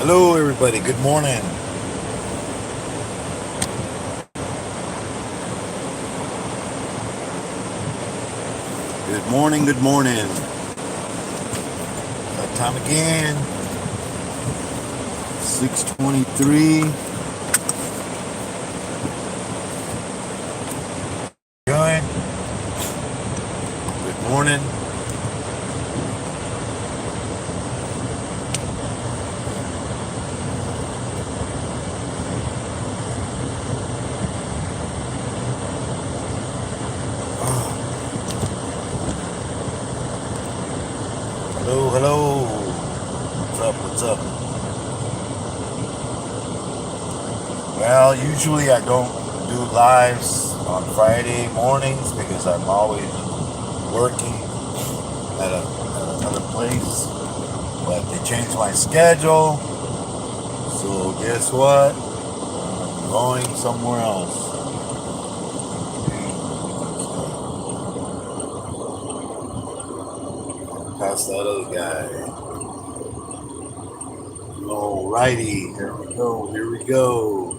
Hello, everybody. Good morning. Good morning. Good morning. That time again. 6:23. Good. Good morning. Hello. Hello. What's up? What's up? Well, usually I don't do lives on Friday mornings because I'm always working at another place. But they changed my schedule. So guess what? I'm going somewhere else. Past that other guy. Alrighty, here we go. Here we go.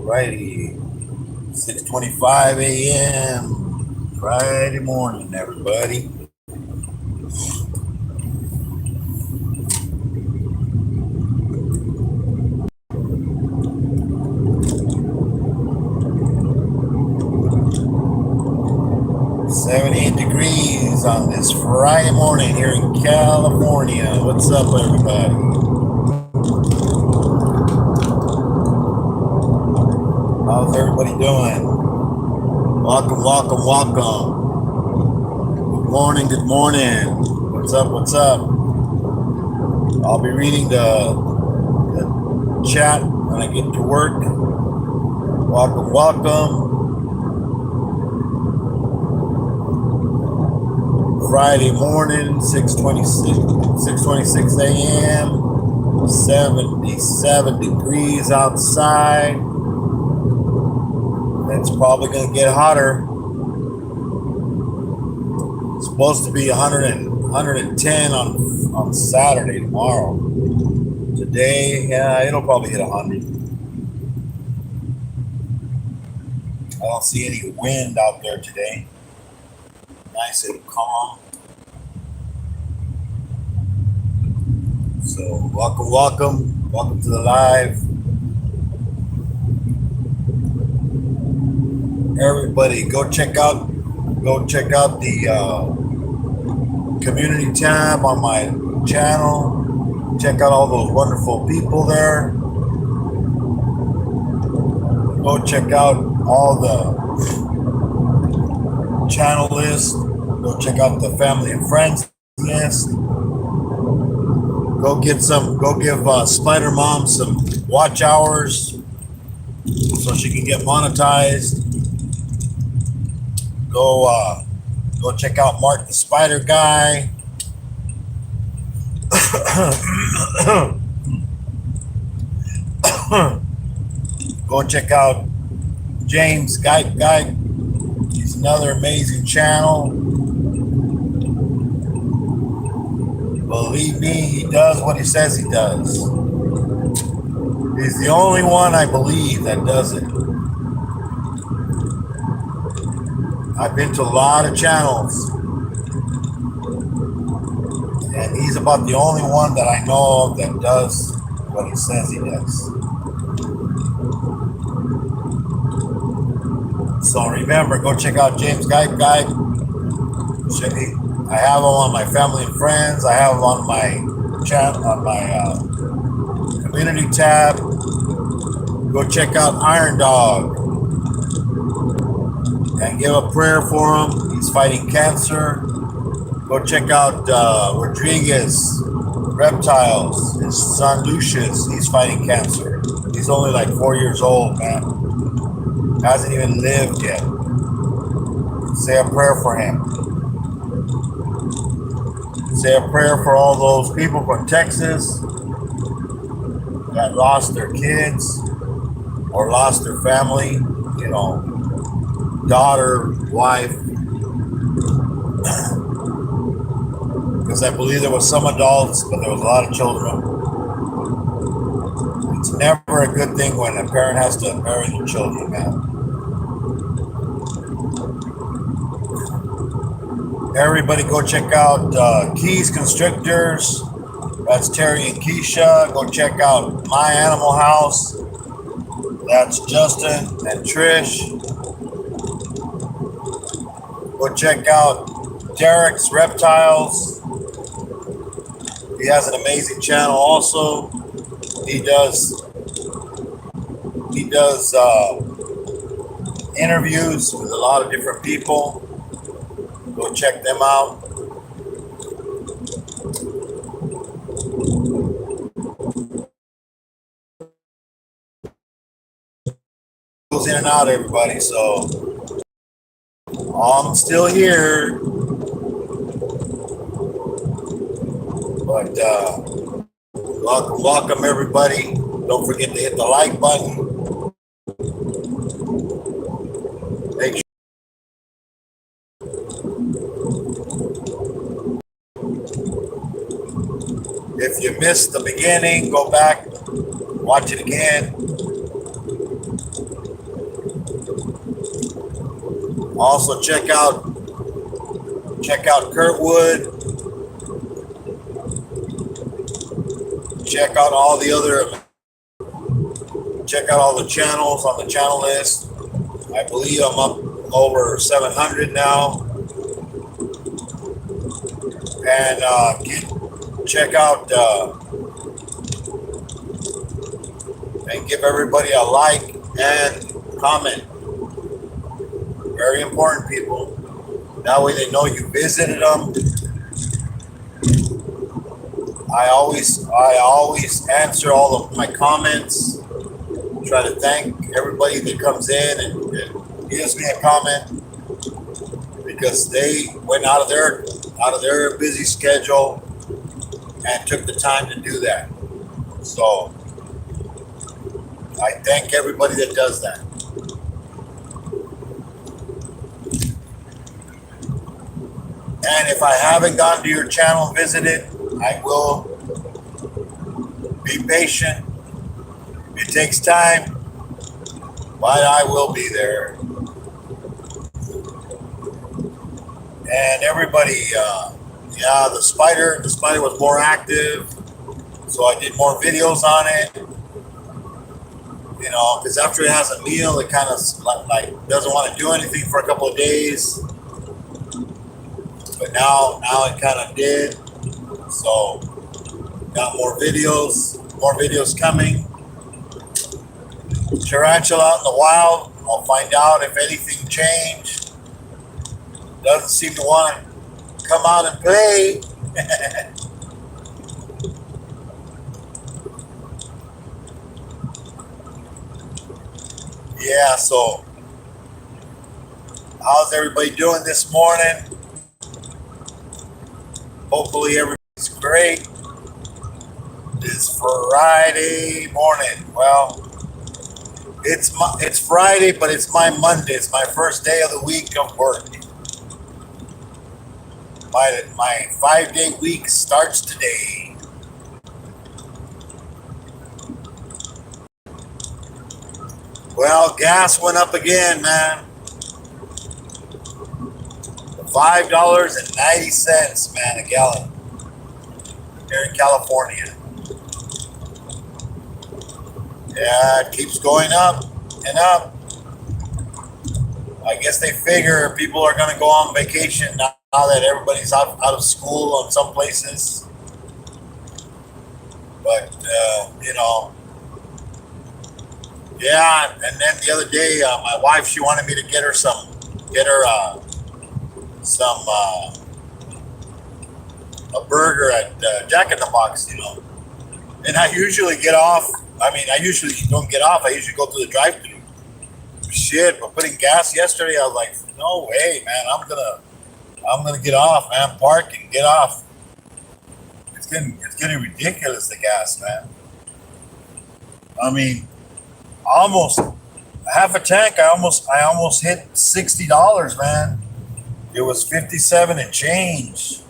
Alrighty, 6:25 a.m. Friday morning, everybody. "78 degrees on this Friday morning here in California. What's up, everybody? How's everybody doing? Welcome, welcome, welcome. Good morning, good morning. What's up, what's up? I'll be reading the chat when I get to work. Welcome, welcome. Friday morning, 6:26 a.m. 77 degrees outside. It's probably going to get hotter. It's supposed to be 110 on Saturday tomorrow. Today, yeah, it'll probably hit 100. I don't see any wind out there today. Nice and calm. So welcome, welcome, welcome to the live. Everybody, go check out the community tab on my channel. Check out all those wonderful people there. Go check out all the channel list. Go check out the family and friends list. Go give Spider Mom some watch hours so she can get monetized. Go check out Mark the Spider Guy. Go check out James Guy. He's another amazing channel. Believe me, he does what he says he does. He's the only one I believe that does it. I've been to a lot of channels, and he's about the only one that I know of that does what he says he does. So remember, go check out James Guy. I have him on my family and friends. I have him on my channel, on my community tab. Go check out Iron Dog and give a prayer for him. He's fighting cancer. Go check out Rodriguez Reptiles. His son Lucius, he's fighting cancer. He's only like 4 years old, man. Hasn't even lived yet. Say a prayer for him. Say a prayer for all those people from Texas that lost their kids. or lost their family, you know, daughter, wife, because I believe there was some adults, but there was a lot of children. It's never a good thing when a parent has to bury their children, man. Everybody go check out Keys Constrictors. That's Terry and Keisha. Go check out My Animal House. That's Justin and Trish. Go check out Derek's Reptiles. He has an amazing channel also. He does interviews with a lot of different people. Go check them out. Goes in and out, everybody. So I'm still here, but welcome everybody. Don't forget to hit the like button. Make sure if you missed the beginning, go back, watch it again. Also check out Kurtwood. Check out all the channels on the channel list. I believe I'm up over 700 now. And check out and give everybody a like and comment. Very important, people. That way they know you visited them. I always answer all of my comments. Try to thank everybody that comes in and gives me a comment, because they went out of their busy schedule and took the time to do that. So I thank everybody that does that. And if I haven't gone to your channel and visited, I will. Be patient. It takes time, but I will be there. And everybody, the spider was more active, so I did more videos on it. You know, because after it has a meal, it kind of like doesn't want to do anything for a couple of days. But now it kind of did. So got more videos coming. Tarantula out in the wild. I'll find out if anything changed. Doesn't seem to want to come out and play. Yeah, so how's everybody doing this morning? Hopefully everybody's great. It's Friday morning. Well, it's Friday, but it's my Monday. It's my first day of the week of work. My 5-day week starts today. Well, gas went up again, man. $5.90, man, a gallon here in California. Yeah, it keeps going up and up. I guess they figure people are going to go on vacation now that everybody's out of school in some places. But, yeah, and then the other day, my wife, she wanted me to get her a burger at Jack in the Box, And I usually get off. I usually don't get off. I usually go through the drive-thru. Shit, but putting gas yesterday, I was like, no way, man. I'm gonna get off, man. Park and get off. It's getting ridiculous, the gas, man. almost half a tank. I almost hit $60, man. It was 57 and change.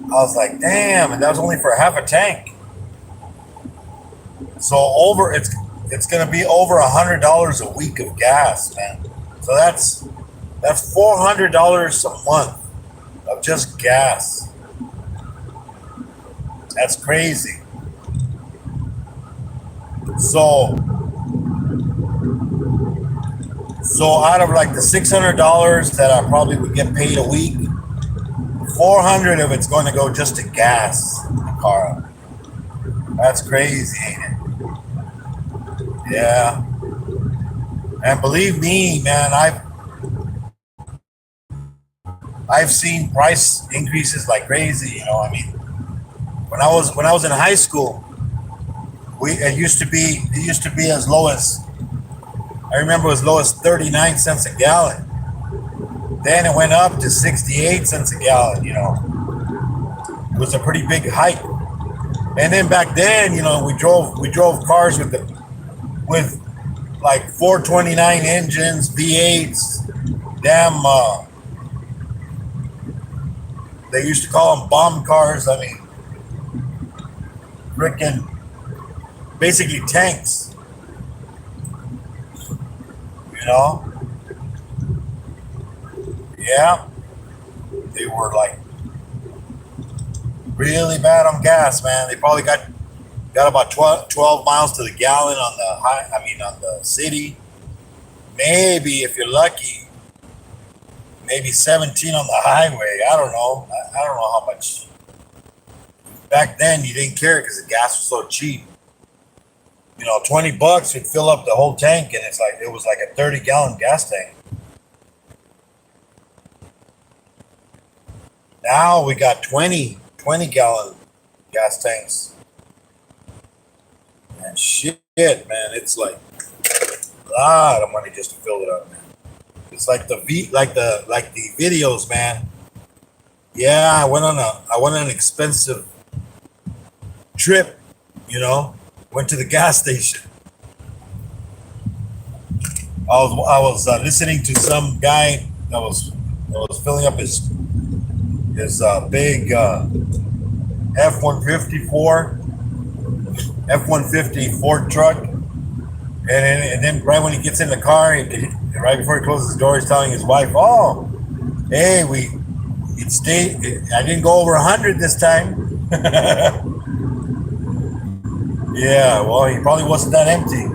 I was like, damn, and that was only for half a tank. So it's gonna be over $100 a week of gas, man. So that's $400 a month of just gas. That's crazy. So out of like the $600 that I probably would get paid a week, 400 of it's going to go just to gas the car. That's crazy, ain't it? Yeah. And believe me, man, I've seen price increases like crazy. I mean, when I was in high school, it used to be as low as, I remember, as low as 39 cents a gallon. Then it went up to 68 cents a gallon. It was a pretty big hike. And then back then, we drove cars with like 429 engines, V8s, damn. They used to call them bomb cars. I mean, freaking, basically tanks. You know? Yeah, they were like really bad on gas, man. They probably got about 12 miles to the gallon on on the city. Maybe if you're lucky, maybe 17 on the highway. I don't know. I don't know how much. Back then, you didn't care because the gas was so cheap. $20 would fill up the whole tank, and it was like a 30-gallon gas tank. Now we got 20-gallon gas tanks. And shit, man, it's like a lot of money just to fill it up, man. It's like the videos, man. Yeah, I went on an expensive trip, went to the gas station. I was listening to some guy that was filling up his big F-150 Ford truck, and then right when he gets in the car, right before he closes the door, he's telling his wife, "Oh, hey, I didn't go over 100 this time." Yeah, well, he probably wasn't that empty.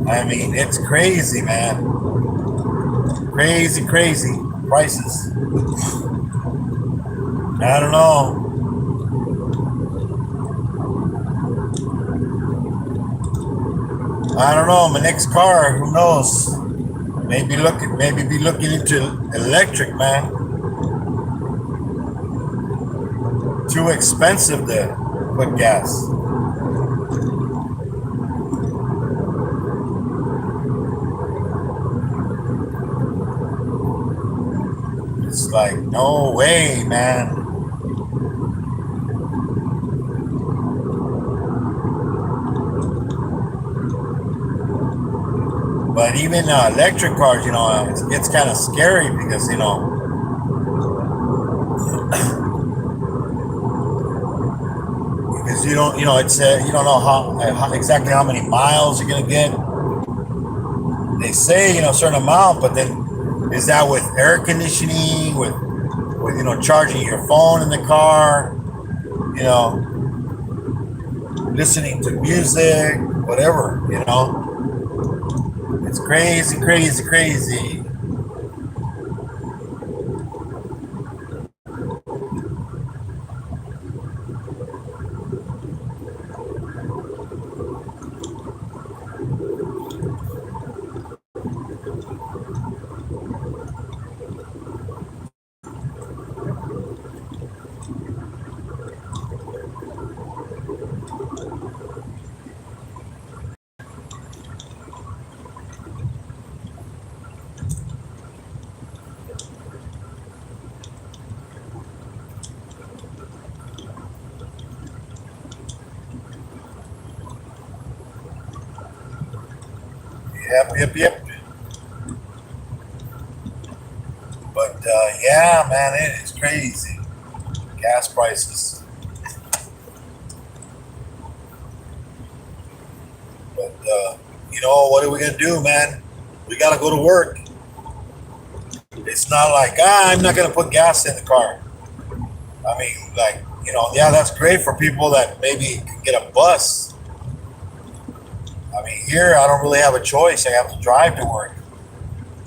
I mean, it's crazy, man. Crazy prices. I don't know. My next car, who knows? Maybe be looking into electric, man. Too expensive to put gas. It's like, no way, man. But even electric cars, it's kind of scary because, you don't, you don't know how exactly how many miles you're gonna get. They say, a certain amount, but then is that with air conditioning, with charging your phone in the car, listening to music, whatever, It's crazy. Yep, yep, yep. But yeah, man, it is crazy. Gas prices. But what are we gonna do, man? We gotta go to work. It's not like I'm not gonna put gas in the car. I mean, like yeah, that's great for people that maybe can get a bus. I mean, here I don't really have a choice. I have to drive to work.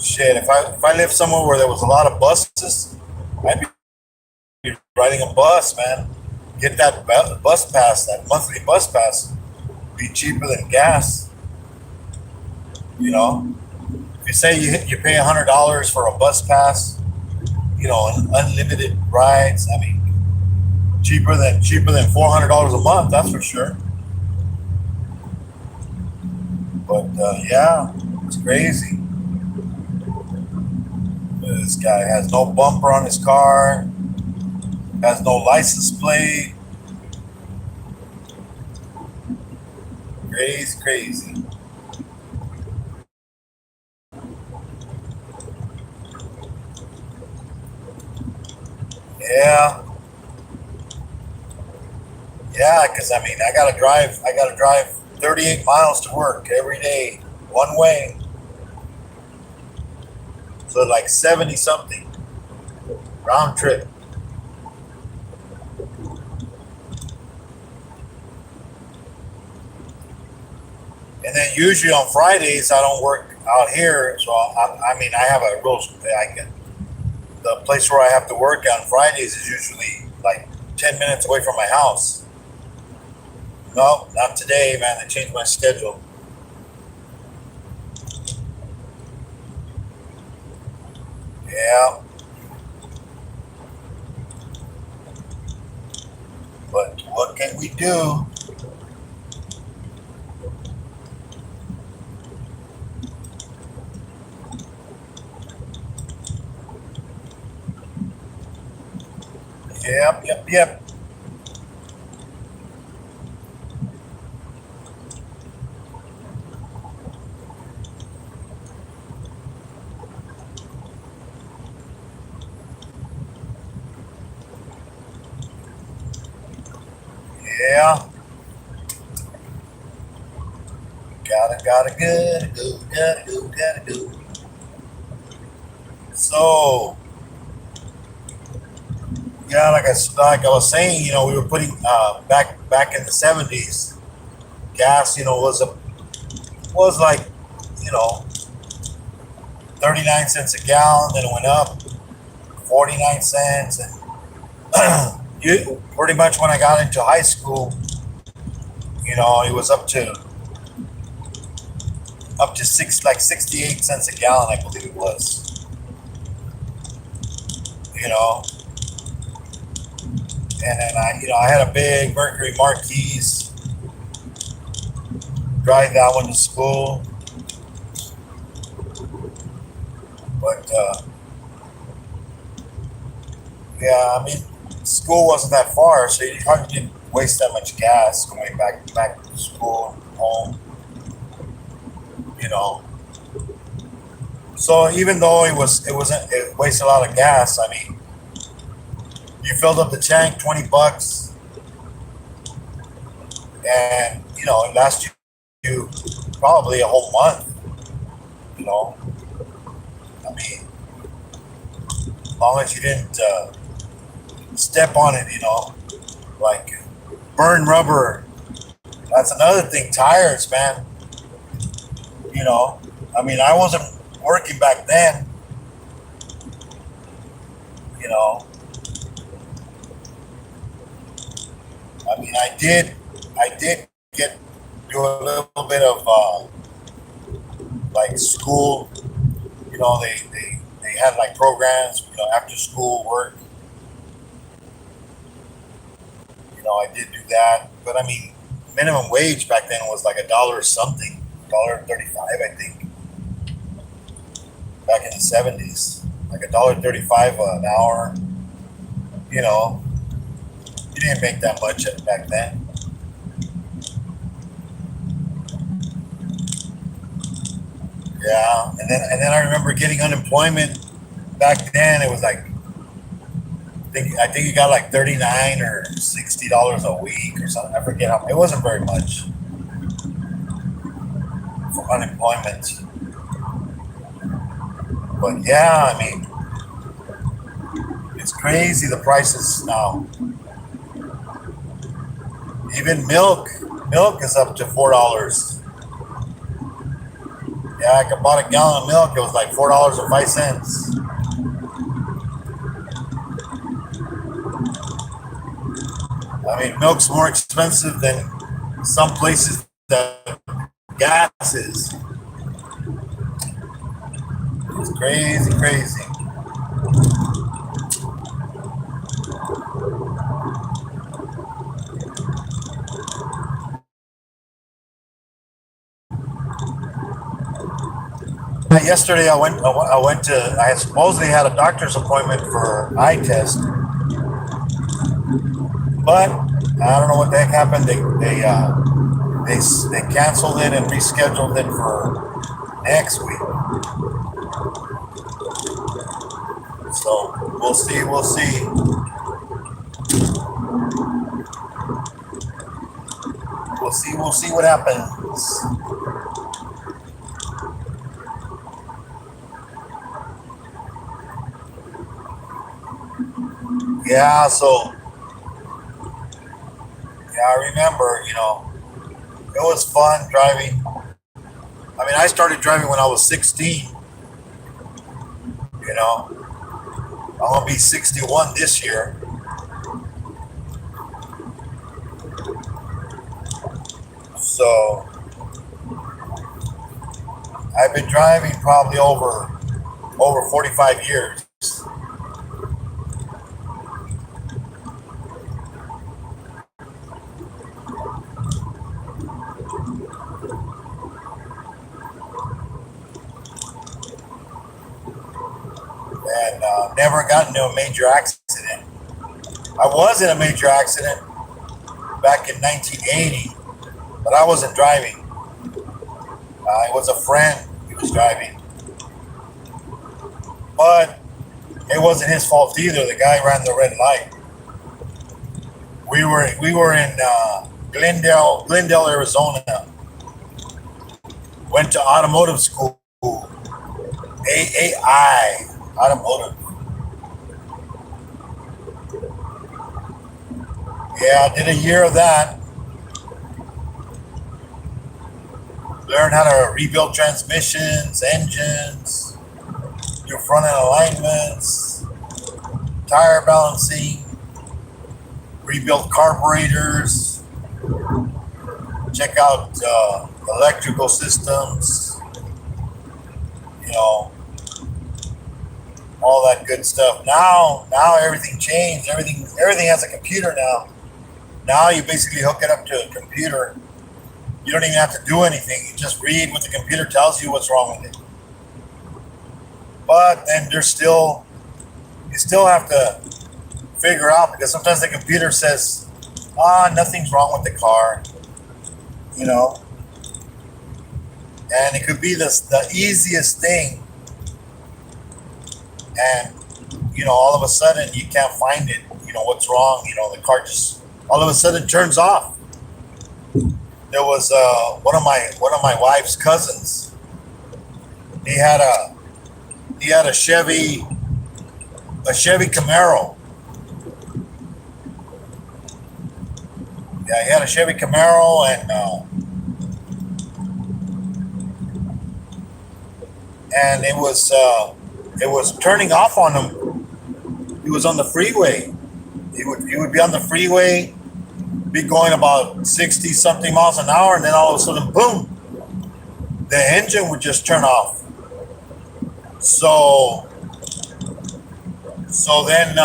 Shit, if I lived somewhere where there was a lot of buses, I'd be riding a bus, man. Get that bus pass, that monthly bus pass, be cheaper than gas. You know, if you say you pay $100 for a bus pass, unlimited rides. I mean, cheaper than $400 a month. That's for sure. But yeah, it's crazy. This guy has no bumper on his car, has no license plate. Crazy, crazy. Yeah, yeah. Because I mean, I gotta drive 38 miles to work every day, one way. So like 70 something round trip. And then usually on Fridays I don't work out here, so I mean I have a real I can, the place where I have to work on Fridays is usually like 10 minutes away from my house. No, not today, man. I changed my schedule. Yeah, but what can we do? Yep, yep, yep. Yeah, gotta go. So yeah, like I was saying, we were putting back in the '70s, gas, was like, you know 39 cents a gallon. Then it went up 49 cents, and you pretty much when I got into high school, it was up to 68 cents a gallon, I believe it was. You know, and then I had a big Mercury Marquise, drive that one to school. But yeah, I mean, school wasn't that far, so you hardly didn't waste that much gas going back to school, home. You know, so even though it wasted a lot of gas. I mean, you filled up the tank, $20, and it lasts you probably a whole month. You know, I mean, as long as you didn't step on it, like burn rubber. That's another thing. Tires, man. I mean, I wasn't working back then. You know, I mean, I did get do a little bit of like school. They had like programs. After school work. I did do that, but I mean, minimum wage back then was like a dollar something, $1.35, I think, back in the '70s, like $1.35 an hour. You know, you didn't make that much back then. Yeah, and then I remember getting unemployment back then. It was like I think you got like $39 or $60 a week or something. I forget how. It wasn't very much for unemployment, but yeah, I mean it's crazy the prices now. Even milk is up to $4. Yeah, I could bought a gallon of milk. It was like $4.05. I mean, milk's more expensive than some places that gas is. It's crazy, crazy. Yesterday, I went to. I supposedly had a doctor's appointment for eye test, but I don't know what the heck happened. They canceled it and rescheduled it for next week. So we'll see. We'll see. We'll see. We'll see what happens. Yeah. So yeah, I remember. It was fun driving. I mean, I started driving when I was 16. You know, I'm gonna be 61 this year. So I've been driving probably over 45 years. And never got into a major accident. I was in a major accident back in 1980, but I wasn't driving. It was a friend who was driving, but it wasn't his fault either. The guy ran the red light. We were in Glendale, Arizona. Went to automotive school, AAI automotive. Yeah, I did a year of that. Learned how to rebuild transmissions, engines, do front end alignments, tire balancing, rebuild carburetors, check out electrical systems, you know, all that good stuff. Now everything changed. Everything has a computer now. Now you basically hook it up to a computer. You don't even have to do anything. You just read what the computer tells you what's wrong with it. But then you still have to figure out, because sometimes the computer says, nothing's wrong with the car, you know, and it could be the easiest thing, and all of a sudden you can't find it. What's wrong? The car just all of a sudden turns off. There was one of my wife's cousins. He had a Chevy Camaro. Yeah, he had a Chevy Camaro, and it was turning off on him. He was on the freeway. He would be on the freeway, be going about 60 something miles an hour, and then all of a sudden, boom, the engine would just turn off. So then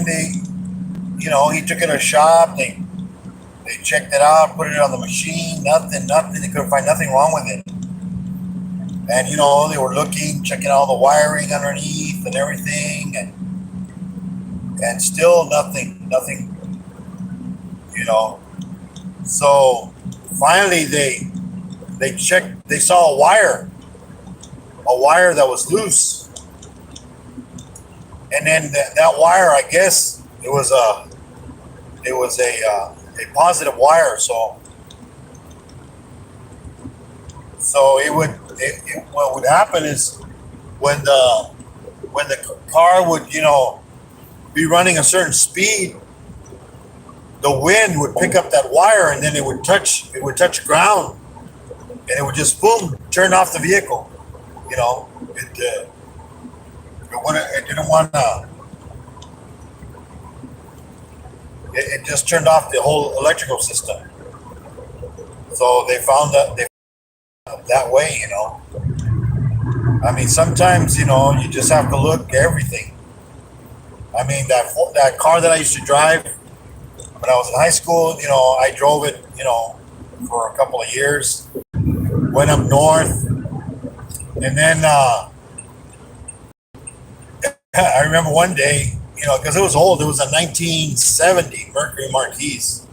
they, he took it to a shop. They checked it out, put it on the machine. Nothing. They couldn't find nothing wrong with it. And they were looking, checking all the wiring underneath and everything, and still nothing. So finally, they checked. They saw a wire that was loose, and then that wire, I guess, it was a positive wire. So what would happen is when the car would be running a certain speed, the wind would pick up that wire, and then it would touch ground, and it would just boom turn off the vehicle. It didn't want to. It just turned off the whole electrical system. So they found that way. I mean, sometimes you just have to look at everything. I mean, that car that I used to drive when I was in high school, I drove it, for a couple of years. Went up north, and then I remember one day, because it was old. It was a 1970 Mercury Marquise.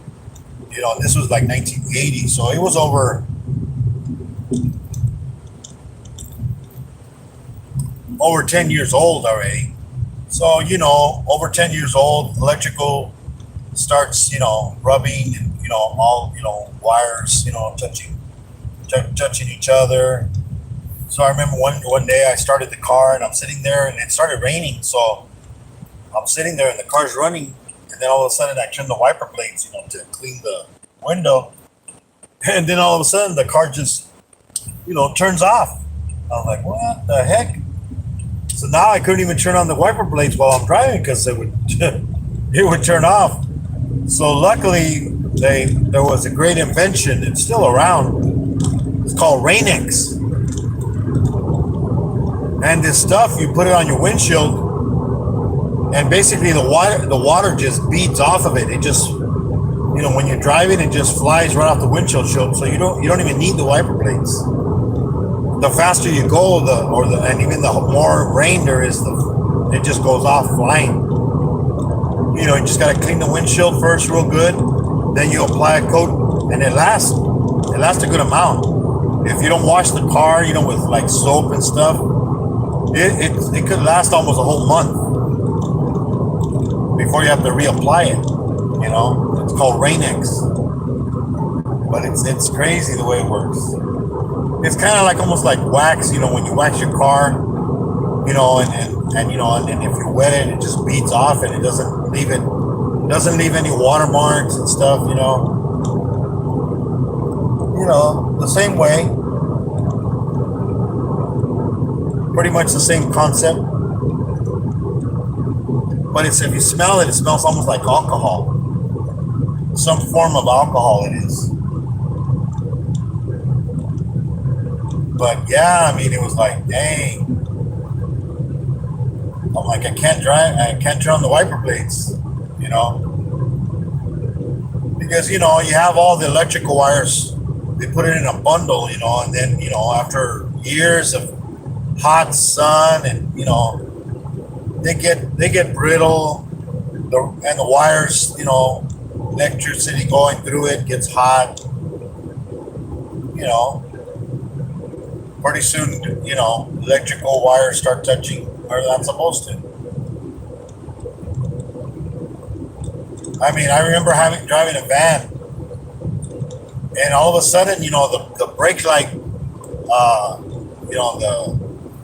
This was like 1980, so it was over 10 years old already. So over 10 years old, electrical starts, rubbing, and all wires, touching each other. So I remember one day I started the car, and I'm sitting there, and it started raining. So I'm sitting there, and the car's running, and then all of a sudden I turn the wiper blades, to clean the window, and then all of a sudden the car just, turns off. I was like, what the heck? So now I couldn't even turn on the wiper blades while I'm driving because it would it would turn off. So luckily there was a great invention. It's still around. It's called Rain-X. And this stuff, you put it on your windshield, and basically the water just beads off of it. It just, when you're driving, it just flies right off the windshield. So you don't even need the wiper blades. The faster you go, and even the more rain there is, it just goes off flying. You just gotta clean the windshield first real good. Then you apply a coat, and it lasts a good amount. If you don't wash the car, with like soap and stuff, it could last almost a whole month before you have to reapply it. It's called Rain-X, but it's crazy the way it works. It's kind of like almost like wax, when you wax your car, and if you wet it, it just beads off, and it doesn't leave any watermarks and stuff. The same way, pretty much the same concept. But if you smell it, it smells almost like alcohol. Some form of alcohol it is. But yeah, I mean, it was like, dang. I'm like, I can't turn on the wiper blades, because, you have all the electrical wires, they put it in a bundle, and then, after years of hot sun, and, they get brittle, and the wires, electricity going through it gets hot, pretty soon, electrical wires start touching where they're not supposed to. I mean, I remember driving a van, and all of a sudden, the brake light,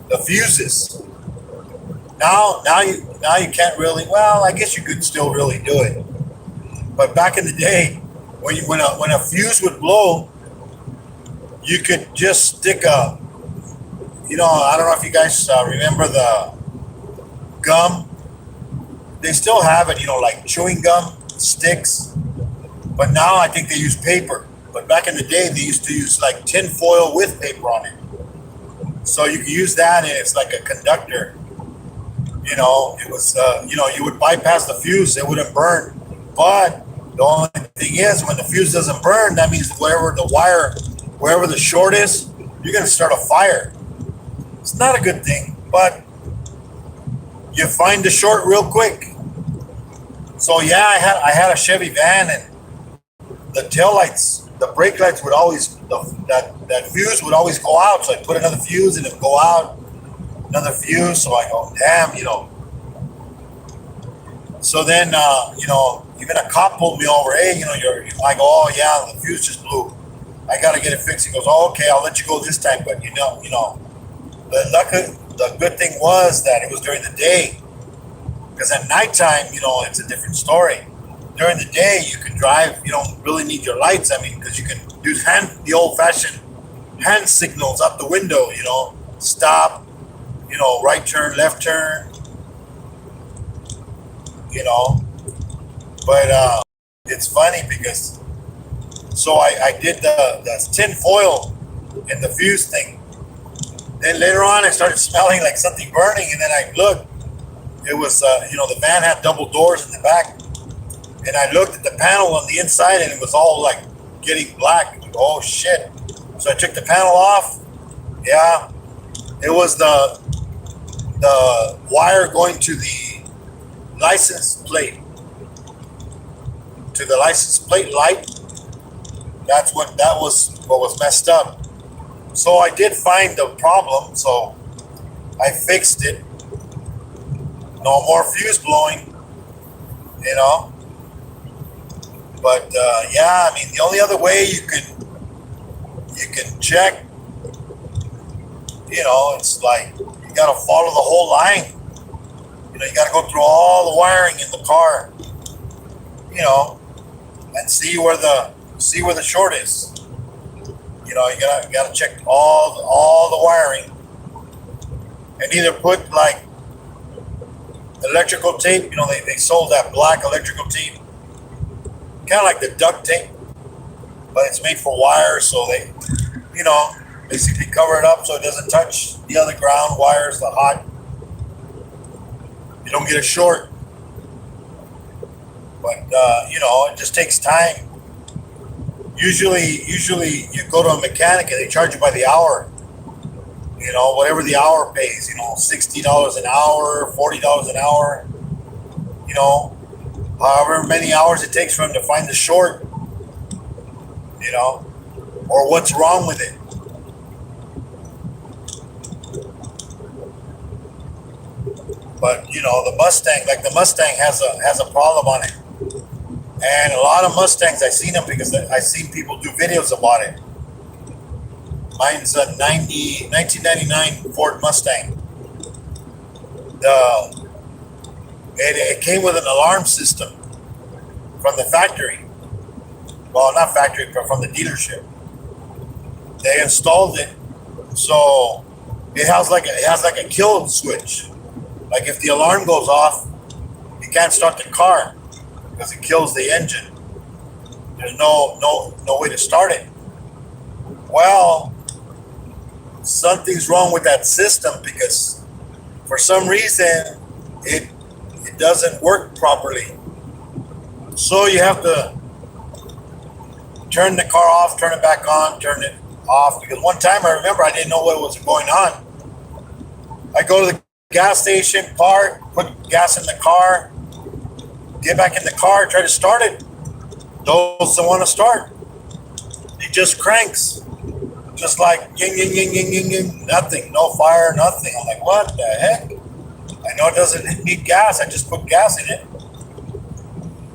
the fuses. Now you can't really. Well, I guess you could still really do it, but back in the day, when a fuse would blow, you could just stick a. I don't know if you guys remember the gum. They still have it, like chewing gum sticks, but now I think they use paper. But back in the day, they used to use like tin foil with paper on it. So you can use that, and it's like a conductor. It was, you would bypass the fuse, it wouldn't burn. But the only thing is, when the fuse doesn't burn, that means wherever the short is, you're going to start a fire. It's not a good thing, but you find the short real quick. So yeah, I had a Chevy van, and the tail lights, the brake lights would always, that fuse would always go out. So I put another fuse and it would go out, another fuse. So I go, damn, So then, even a cop pulled me over. Hey, I go, oh yeah, the fuse just blew. I gotta get it fixed. He goes, oh, okay, I'll let you go this time. But the good thing was that it was during the day. Because at nighttime, it's a different story. During the day, you can drive. You don't really need your lights. I mean, because you can use the old-fashioned hand signals out the window. Stop. Right turn, left turn. But it's funny because so I did the tin foil and the fuse thing. Then later on, I started smelling like something burning, and then I looked. It was, the van had double doors in the back. And I looked at the panel on the inside, and it was all like getting black. Oh, shit. So I took the panel off. Yeah. It was the wire going to the license plate. To the license plate light. That was what was messed up. So I did find the problem. So I fixed it. No more fuse blowing, But yeah, I mean, the only other way you can check, it's like you gotta follow the whole line. You gotta go through all the wiring in the car, and see where the short is. You gotta check all the wiring, and either put like electrical tape. They sold that black electrical tape, kind of like the duct tape, but it's made for wires. So they, basically cover it up so it doesn't touch the other ground wires, the hot. You don't get a short. But it just takes time. Usually you go to a mechanic and they charge you by the hour. Whatever the hour pays, $60 an hour, $40 an hour, however many hours it takes for him to find the short, or what's wrong with it. But, the Mustang has a problem on it. And a lot of Mustangs, I've seen them because I've seen people do videos about it. Mine's a 1999 Ford Mustang. It came with an alarm system from the factory. Well, not factory, but from the dealership. They installed it, so it has like a kill switch. Like if the alarm goes off, you can't start the car because it kills the engine. There's no way to start it. Well, something's wrong with that system because for some reason it doesn't work properly. So you have to turn the car off, turn it back on, turn it off. Because one time I remember I didn't know what was going on. I go to the gas station, park, put gas in the car, get back in the car, try to start it. Doesn't want to start. It just cranks. Just like ying, ying, ying, ying, ying, ying, nothing, no fire, nothing. I'm like, what the heck? I know it doesn't need gas. I just put gas in it.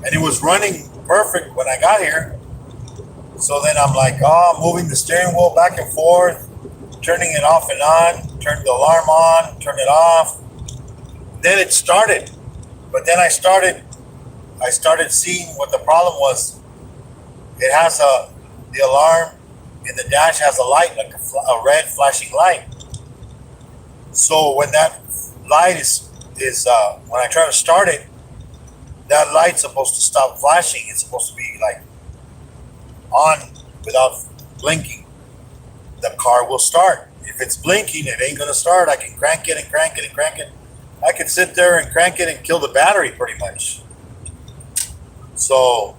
And it was running perfect when I got here. So then I'm like, moving the steering wheel back and forth, turning it off and on, turn the alarm on, turn it off. Then it started. But then I started seeing what the problem was. It has the alarm in the dash has a light, like a red flashing light. So when that light is when I try to start it, that light's supposed to stop flashing. It's supposed to be like on without blinking. The car will start. If it's blinking, it ain't gonna start. I can crank it and crank it and crank it. I can sit there and crank it and kill the battery pretty much. So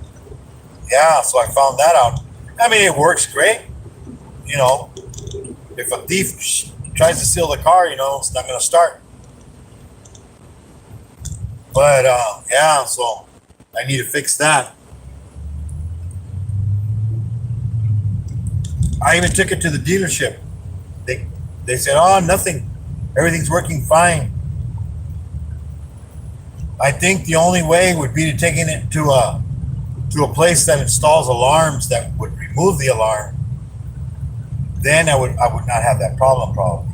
yeah, so I found that out. I mean, it works great. If a thief tries to steal the car, it's not going to start. But yeah, so I need to fix that. I even took it to the dealership. They they said, "Oh, nothing. Everything's working fine." I think the only way would be to taking it to a place that installs alarms that would remove the alarm. Then I would not have that problem probably.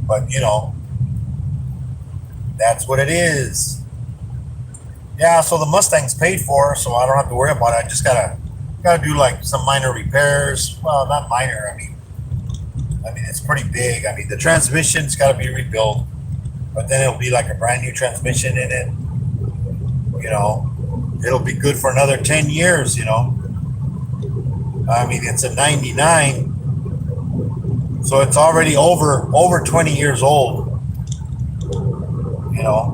But that's what it is. Yeah, so the Mustang's paid for, so I don't have to worry about it. I just gotta do like some minor repairs. Well, not minor. I mean it's pretty big. I mean the transmission's got to be rebuilt, but then it'll be like a brand new transmission in it. You know, it'll be good for another 10 years. I mean it's a '99, so it's already over 20 years old. You know,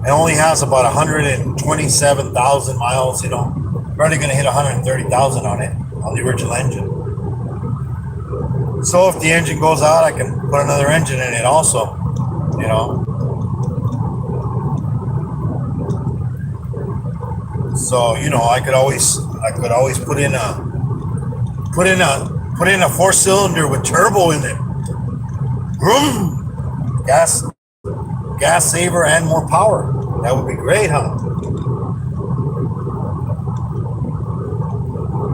it only has about 127,000 miles. Probably going to hit 130,000 on it on the original engine. So if the engine goes out, I can put another engine in it also. You know. So I could always put in a four-cylinder with turbo in it. Vroom! Gas saver and more power. That would be great, huh?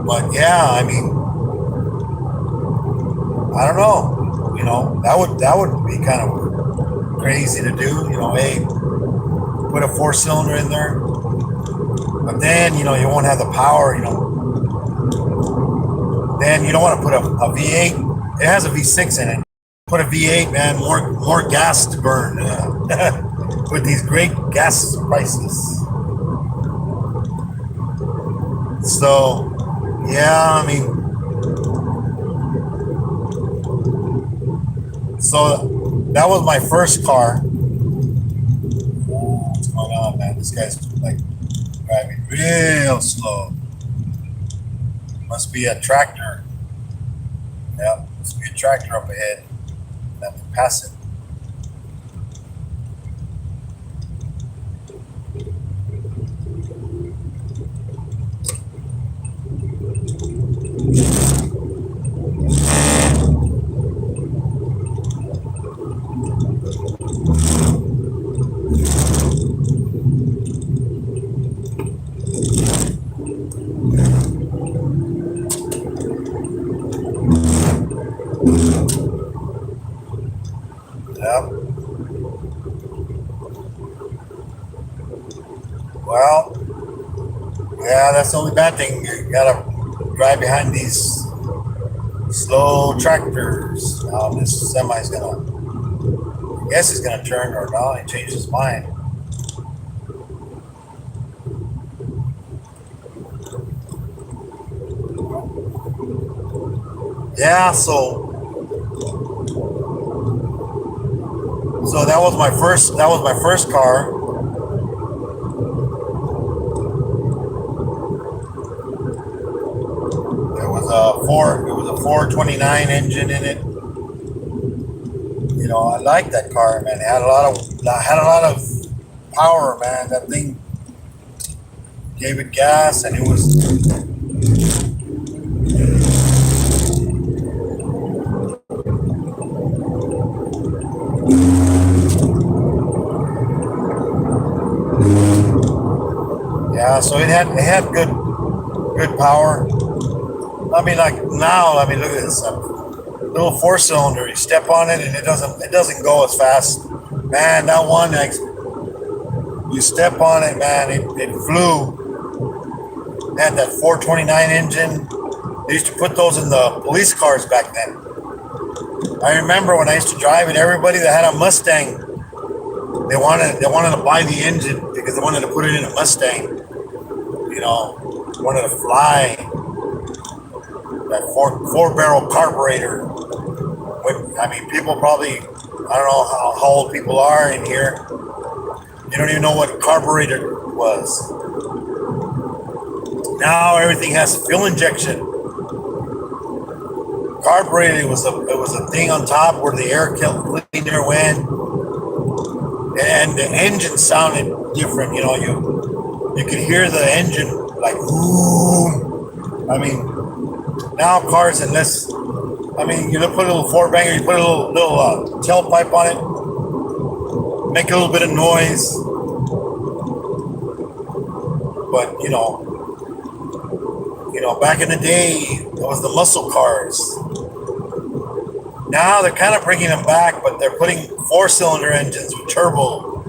But yeah, I mean, I don't know. That would be kind of crazy to do. Hey, put a four-cylinder in there, but then you won't have the power. Then you don't want to put a V8. It has a V6 in it. Put a V8, man. More gas to burn with these great gas prices. So yeah, I mean, so that was my first car. What's going on, man? This guy's like driving real slow. Must be a tractor. Yeah, must be a tractor up ahead. I have to pass it. Yeah. Well, yeah, that's the only bad thing. You gotta drive behind these slow tractors. Now this semi's I guess he's gonna turn, or no, he changed his mind. Yeah, so that was my first car. It was a 429 engine in it. I like that car, man. It had a lot of power, man. That thing gave it gas, and it was. Yeah, so it had good power. I mean, like now, I mean, look at this little four-cylinder. You step on it, and it doesn't go as fast. Man, that one, like, you step on it, man, it flew. It had that 429 engine. They used to put those in the police cars back then. I remember when I used to drive it. Everybody that had a Mustang, they wanted to buy the engine because they wanted to put it in a Mustang. Wanted to fly that four barrel carburetor. I mean, people probably, I don't know how old people are in here. You don't even know what a carburetor was. Now everything has fuel injection. Carburetor it was a thing on top where the air cleaner went, and the engine sounded different. You could hear the engine like boom. I mean, now cars, unless I mean, you put a little four banger, you put a little tailpipe on it, make a little bit of noise, but back in the day, it was the muscle cars. Now they're kind of bringing them back, but they're putting four-cylinder engines with turbo.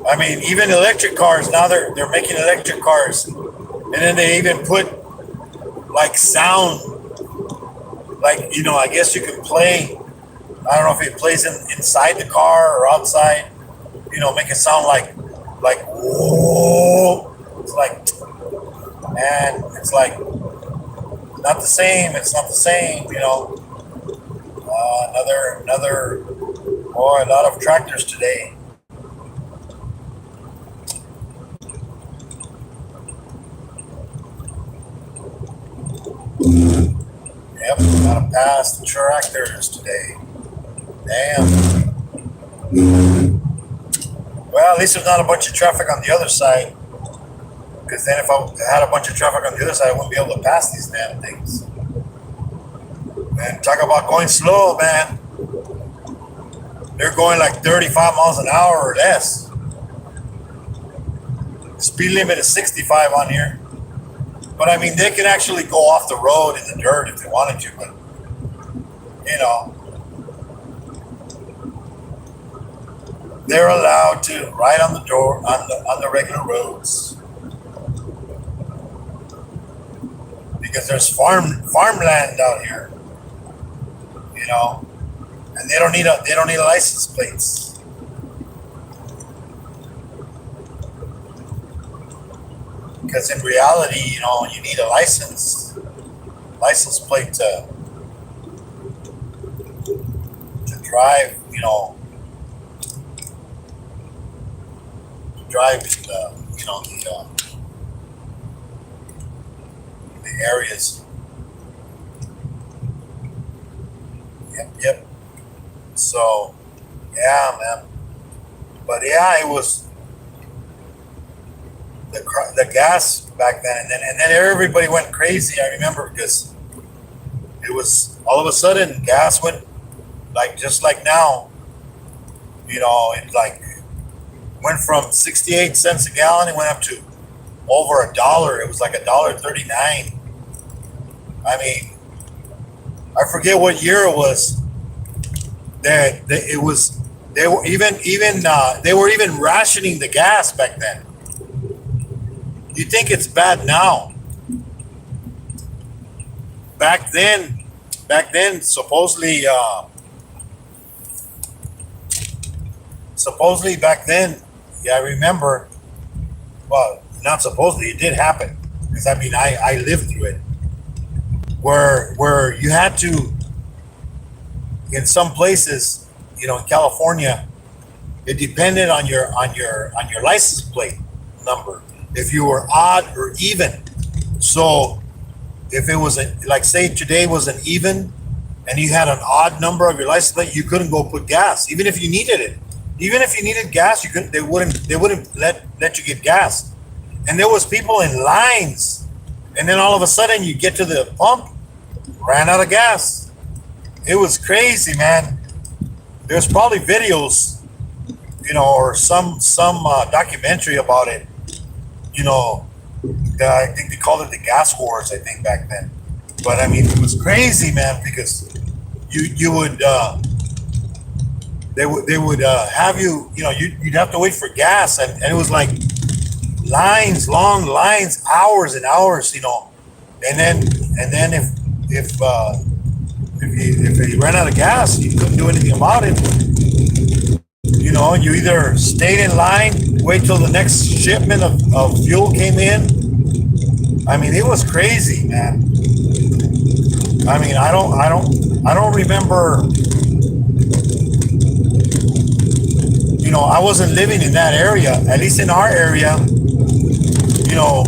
I mean, even electric cars now they're making electric cars, and then they even put like sound, like I guess you can play. I don't know if it plays inside the car or outside. Make it sound like whoa. It's like, man, it's like not the same. It's not the same. Another. Boy, a lot of tractors today. Yep, gotta pass the tractors today. Damn. Well, at least there's not a bunch of traffic on the other side. Because then if I had a bunch of traffic on the other side, I wouldn't be able to pass these damn things. Man, talk about going slow, man. They're going like 35 miles an hour or less. The speed limit is 65 on here. But I mean, they can actually go off the road in the dirt if they wanted to, but they're allowed to ride on the door on the regular roads because there's farmland out here, and they don't need a license plates. Because in reality, you need a license plate to drive, the areas. Yep. So, yeah, man. But yeah, it was the gas back then, and then everybody went crazy. I remember because it was all of a sudden gas went just like now. It went from 68 cents a gallon. It went up to over $1. It was like $1.39. I mean, I forget what year it was. They were even rationing the gas back then. You think it's bad now? Back then, supposedly back then, yeah, I remember. Well, not supposedly, it did happen because I mean, I lived through it. Where you had to, in some places, in California, it depended on your license plate number. If you were odd or even. So if it was like say today was an even and you had an odd number of your license plate, you couldn't go put gas. Even if you needed it. Even if you needed gas, they wouldn't let you get gas. And there was people in lines. And then all of a sudden you get to the pump, ran out of gas. It was crazy, man. There's probably videos, or some documentary about it. I think they called it the gas wars, I think, back then. But I mean, it was crazy, man, because you would they would have you'd have to wait for gas, and it was like long lines, hours and hours, and then if you ran out of gas, you couldn't do anything about it. You either stayed in line, wait till the next shipment of fuel came in. I mean, it was crazy, man. I mean, I don't remember. I wasn't living in that area. At least in our area,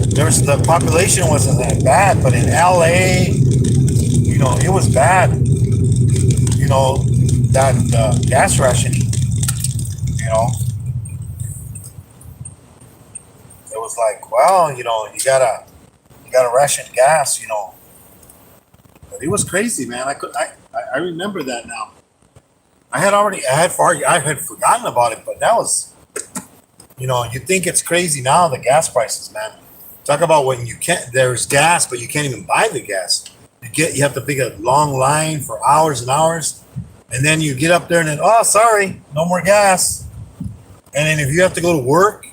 there's the population wasn't that bad, but in LA, it was bad. That gas rationing. It was like, well, you gotta ration gas, But it was crazy, man. I remember that now. I had forgotten about it, but that was, you think it's crazy now, the gas prices, man. Talk about when you can't, there's gas, but you can't even buy the gas. You have to pick a long line for hours and hours. And then you get up there and then, oh, sorry, no more gas. And then if you have to go to work,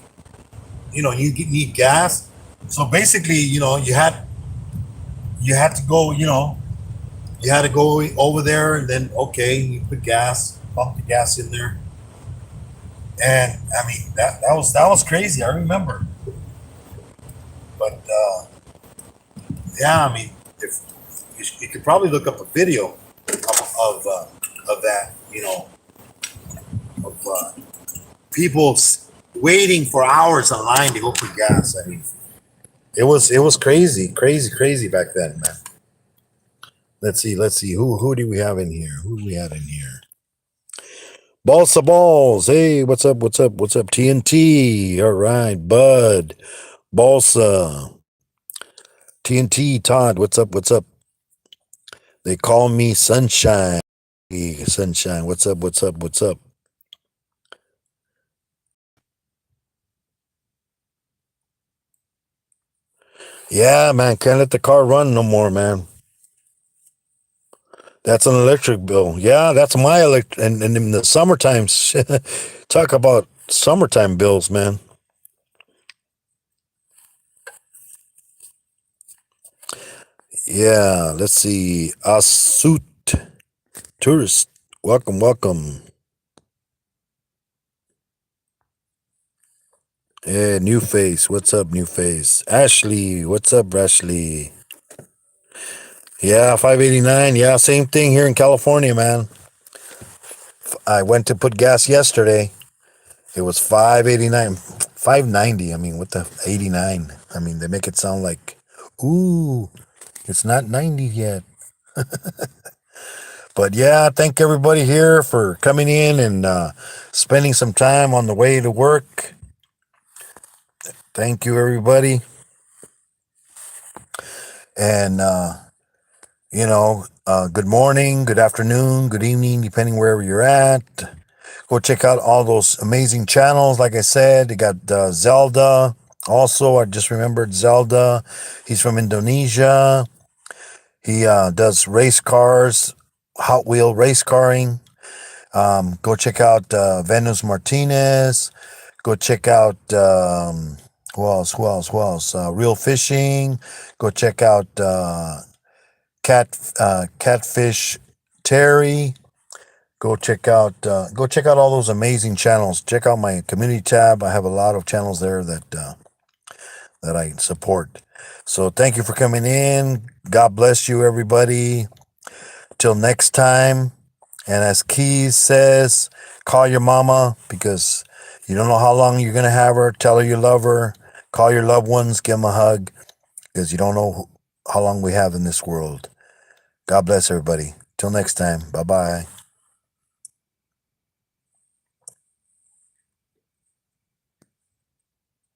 need gas. So basically, you had to go, you had to go over there and then, okay, you put gas, pump the gas in there. And I mean, that was crazy. I remember. But yeah, I mean, if you could probably look up a video of that, of people waiting for hours online to go for gas. I mean, it was crazy, crazy, crazy back then, man. Let's see. Who do we have in here? Who do we have in here? Balsa Balls. Hey, what's up? What's up? What's up? TNT. All right, Bud. Balsa. TNT. Todd. What's up? What's up? They call me Sunshine. Hey, Sunshine. What's up? What's up? What's up? Yeah, man. Can't let the car run no more, man. That's an electric bill. Yeah, that's my electric. And in the summertime, talk about summertime bills, man. Yeah, let's see. Asut Tourist. Welcome, welcome. Yeah, New Face. What's up, New Face? Ashley. What's up, Ashley? Yeah, 589. Yeah, same thing here in California, man. I went to put gas yesterday. It was 589, 590. I mean, what the 89? I mean, they make it sound like, ooh, it's not 90 yet. But yeah, thank everybody here for coming in and spending some time on the way to work. Thank you, everybody. And, good morning, good afternoon, good evening, depending wherever you're at. Go check out all those amazing channels. Like I said, they got Zelda. Also, I just remembered Zelda. He's from Indonesia. He does race cars, Hot Wheel race carring. Go check out Venus Martinez. Go check out who else? Who else? Who else? Real Fishing. Go check out Catfish Terry. Go check out all those amazing channels. Check out my community tab. I have a lot of channels there that I support. So thank you for coming in. God bless you, everybody. Till next time. And as Keys says, call your mama because you don't know how long you're gonna have her. Tell her you love her. Call your loved ones. Give them a hug because you don't know how long we have in this world. God bless everybody. Till next time. Bye bye.